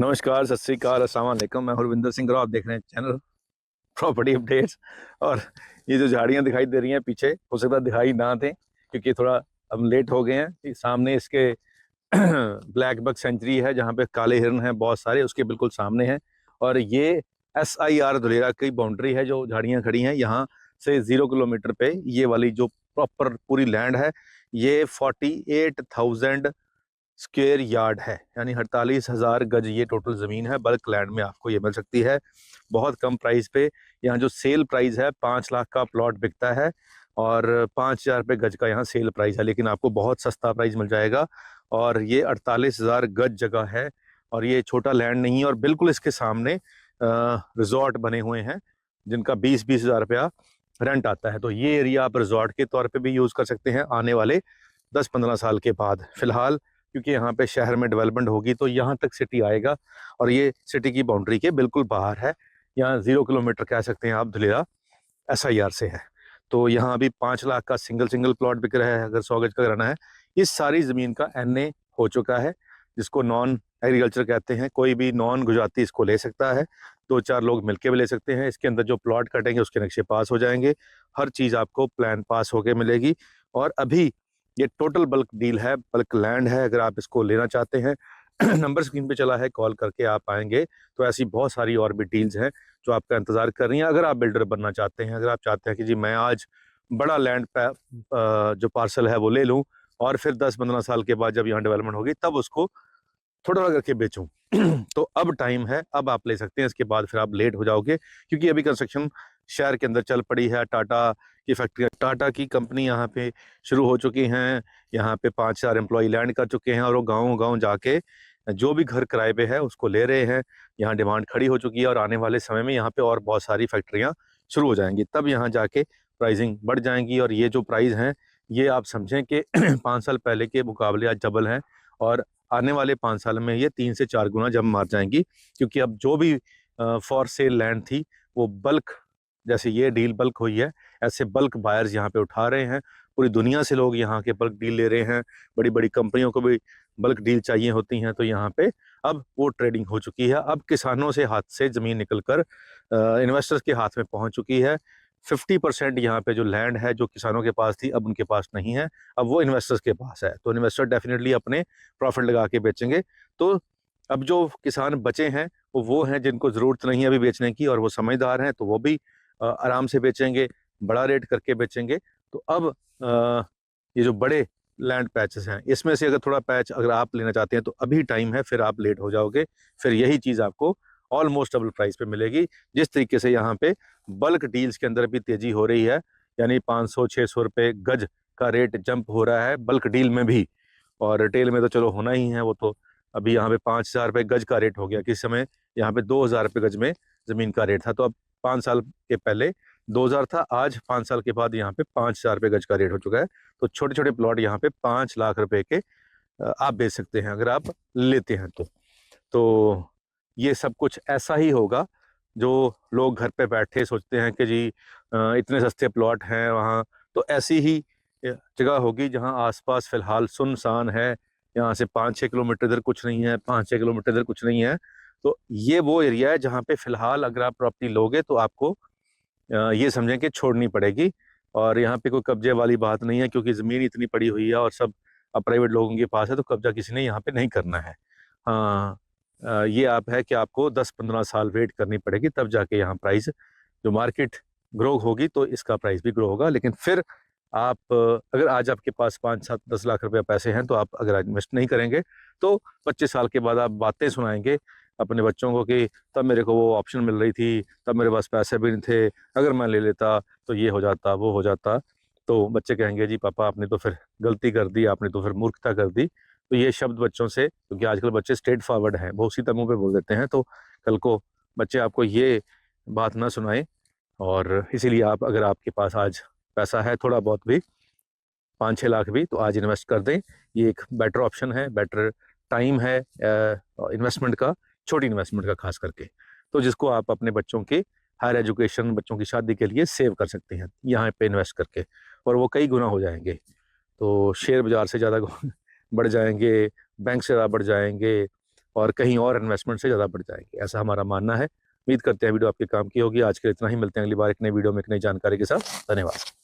नमस्कार, सत श्री अकाल, अस्सलाम वालेकुम। मैं हरविंदर सिंह और आप देख रहे हैं चैनल प्रॉपर्टी अपडेट्स। और ये जो झाड़ियाँ दिखाई दे रही हैं पीछे, हो सकता है दिखाई ना दें क्योंकि थोड़ा हम लेट हो गए हैं। ये सामने इसके ब्लैक बक सेंचुरी है जहाँ पे काले हिरन हैं बहुत सारे, उसके बिल्कुल सामने है। और ये SIR धुलेरा की बाउंड्री है। जो झाड़ियाँ खड़ी हैं यहाँ से 0 किलोमीटर पे ये वाली जो प्रॉपर पूरी लैंड है, ये 48,000 स्क्वायर यार्ड है, यानी 48,000 गज ये टोटल ज़मीन है। बल्क लैंड में आपको ये मिल सकती है बहुत कम प्राइस पे। यहाँ जो सेल प्राइस है 5 लाख का प्लॉट बिकता है और 5,000 रुपये गज का यहाँ सेल प्राइस है, लेकिन आपको बहुत सस्ता प्राइस मिल जाएगा। और ये 48,000 गज जगह है और ये छोटा लैंड नहीं है। और बिल्कुल इसके सामने रिजॉर्ट बने हुए हैं जिनका 20-20 हज़ार रुपया रेंट आता है। तो ये एरिया आप रिजॉर्ट के तौर पे भी यूज़ कर सकते हैं आने वाले 10-15 साल के बाद। फ़िलहाल क्योंकि यहाँ पे शहर में डेवलपमेंट होगी तो यहाँ तक सिटी आएगा और ये सिटी की बाउंड्री के बिल्कुल बाहर है। यहाँ 0 किलोमीटर कह सकते हैं आप धुलेरा SIR से है। तो यहाँ अभी 5 लाख का सिंगल प्लॉट बिक रहा है अगर 100 गज का कराना है। इस सारी ज़मीन का NA हो चुका है, जिसको नॉन एग्रीकल्चर कहते हैं। कोई भी नॉन गुजराती इसको ले सकता है, 2-4 लोग मिलके भी ले सकते हैं। इसके अंदर जो प्लॉट कटेंगे उसके नक्शे पास हो जाएंगे, हर चीज़ आपको प्लान पास होके मिलेगी। और अभी ये टोटल बल्क डील है, बल्क लैंड है। अगर आप इसको लेना चाहते हैं नंबर स्क्रीन पे चला है, कॉल करके आप आएंगे। तो ऐसी बहुत सारी और भी डील्स हैं जो आपका इंतज़ार कर रही हैं। अगर आप बिल्डर बनना चाहते हैं, अगर आप चाहते हैं कि जी मैं आज बड़ा लैंड जो पार्सल है वो ले लूँ और फिर 10-15 साल के बाद जब यहाँ डेवलपमेंट होगी तब उसको थोड़ा थोड़ा करके बेचूं तो अब टाइम है, अब आप ले सकते हैं। इसके बाद फिर आप लेट हो जाओगे क्योंकि अभी कंस्ट्रक्शन शहर के अंदर चल पड़ी है। टाटा की फैक्ट्री, टाटा की कंपनी यहाँ पे शुरू हो चुकी हैं। यहाँ पे 5-4 एम्प्लॉय लैंड कर चुके हैं और वो गाँव गाँव जाके जो भी घर किराए पे है उसको ले रहे हैं। यहाँ डिमांड खड़ी हो चुकी है और आने वाले समय में यहाँ पे और बहुत सारी फैक्ट्रियाँ शुरू हो जाएंगी, तब यहाँ जाके प्राइसिंग बढ़ जाएंगी। और ये जो प्राइस हैं ये आप समझें कि 5 साल पहले के मुकाबले आज डबल हैं और आने वाले 5 साल में ये 3 से 4 गुना जब मार जाएंगी। क्योंकि अब जो भी फॉर सेल लैंड थी वो बल्क, जैसे ये डील बल्क हुई है, ऐसे बल्क बायर्स यहाँ पे उठा रहे हैं। पूरी दुनिया से लोग यहाँ के बल्क डील ले रहे हैं। बड़ी बड़ी कंपनियों को भी बल्क डील चाहिए होती हैं, तो यहाँ पे अब वो ट्रेडिंग हो चुकी है। अब किसानों से हाथ से ज़मीन निकल कर इन्वेस्टर्स के हाथ में पहुँच चुकी है। 50% यहाँ पे जो लैंड है जो किसानों के पास थी अब उनके पास नहीं है, अब वो इन्वेस्टर्स के पास है। तो इन्वेस्टर डेफिनेटली अपने प्रॉफिट लगा के बेचेंगे। तो अब जो किसान बचे हैं वो हैं जिनको ज़रूरत नहीं है अभी बेचने की और वो समझदार हैं, तो वो भी आराम से बेचेंगे, बड़ा रेट करके बेचेंगे। तो अब ये जो बड़े लैंड पैचेस हैं इसमें से अगर थोड़ा पैच अगर आप लेना चाहते हैं तो अभी टाइम है, फिर आप लेट हो जाओगे। फिर यही चीज़ आपको ऑलमोस्ट डबल प्राइस पे मिलेगी। जिस तरीके से यहाँ पे बल्क डील्स के अंदर भी तेज़ी हो रही है, यानी 500-600 रुपये गज का रेट जंप हो रहा है बल्क डील में भी। और रिटेल में तो चलो होना ही है, वो तो अभी यहाँ पे 5,000 रुपये गज का रेट हो गया। किस समय यहाँ पे 2,000 रुपये गज में ज़मीन का रेट था, तो अब 5 साल के पहले 2,000 था, आज 5 साल के बाद यहाँ पे 5,000 रुपये गज का रेट हो चुका है। तो छोटे छोटे प्लॉट यहाँ पे 5 लाख रुपए के आप बेच सकते हैं अगर आप लेते हैं तो ये सब कुछ ऐसा ही होगा जो लोग घर पे बैठे सोचते हैं कि जी इतने सस्ते प्लॉट हैं वहाँ। तो ऐसी ही जगह होगी जहाँ आसपास फ़िलहाल सुनसान है। यहाँ से 5-6 किलोमीटर इधर कुछ नहीं है, 5-6 किलोमीटर इधर कुछ नहीं है। तो ये वो एरिया है जहाँ पे फ़िलहाल अगर आप प्रॉपर्टी लोगे तो आपको ये समझें कि छोड़नी पड़ेगी। और यहाँ पे कोई कब्जे वाली बात नहीं है क्योंकि ज़मीन इतनी पड़ी हुई है और सब अब प्राइवेट लोगों के पास है, तो कब्जा किसी ने यहाँ पे नहीं करना है। हाँ, ये आप है कि आपको 10-15 साल वेट करनी पड़ेगी तब जाके यहाँ प्राइस, जो मार्केट ग्रो होगी तो इसका प्राइस भी ग्रो होगा। लेकिन फिर आप अगर आज आपके पास 5-7-10 लाख रुपया पैसे हैं तो आप अगर इन्वेस्ट नहीं करेंगे तो 25 साल के बाद आप बातें सुनाएंगे अपने बच्चों को कि तब मेरे को वो ऑप्शन मिल रही थी, तब मेरे पास पैसे भी नहीं थे, अगर मैं ले लेता तो ये हो जाता वो हो जाता। तो बच्चे कहेंगे जी पापा आपने तो फिर गलती कर दी, आपने तो फिर मूर्खता कर दी। तो ये शब्द बच्चों से, क्योंकि आजकल बच्चे स्ट्रेट फॉरवर्ड हैं, वो उसी मुंह पे बोल देते हैं, तो कल को बच्चे आपको ये बात ना सुनाए। और इसीलिए आप अगर आपके पास आज पैसा है थोड़ा बहुत भी, 5-6 लाख भी, तो आज इन्वेस्ट कर दें। ये एक बेटर ऑप्शन है, बेटर टाइम है इन्वेस्टमेंट का, छोटी इन्वेस्टमेंट का खास करके, तो जिसको आप अपने बच्चों के हायर एजुकेशन, बच्चों की शादी के लिए सेव कर सकते हैं यहाँ पे इन्वेस्ट करके, और वो कई गुना हो जाएंगे। तो शेयर बाज़ार से ज़्यादा बढ़ जाएंगे, बैंक से ज़्यादा बढ़ जाएंगे, और कहीं और इन्वेस्टमेंट से ज़्यादा बढ़ जाएंगे, ऐसा हमारा मानना है। उम्मीद करते हैं वीडियो आपके काम की होगी। आज के लिए इतना ही, मिलते हैं अगली बार एक नई वीडियो में एक नई जानकारी के साथ। धन्यवाद।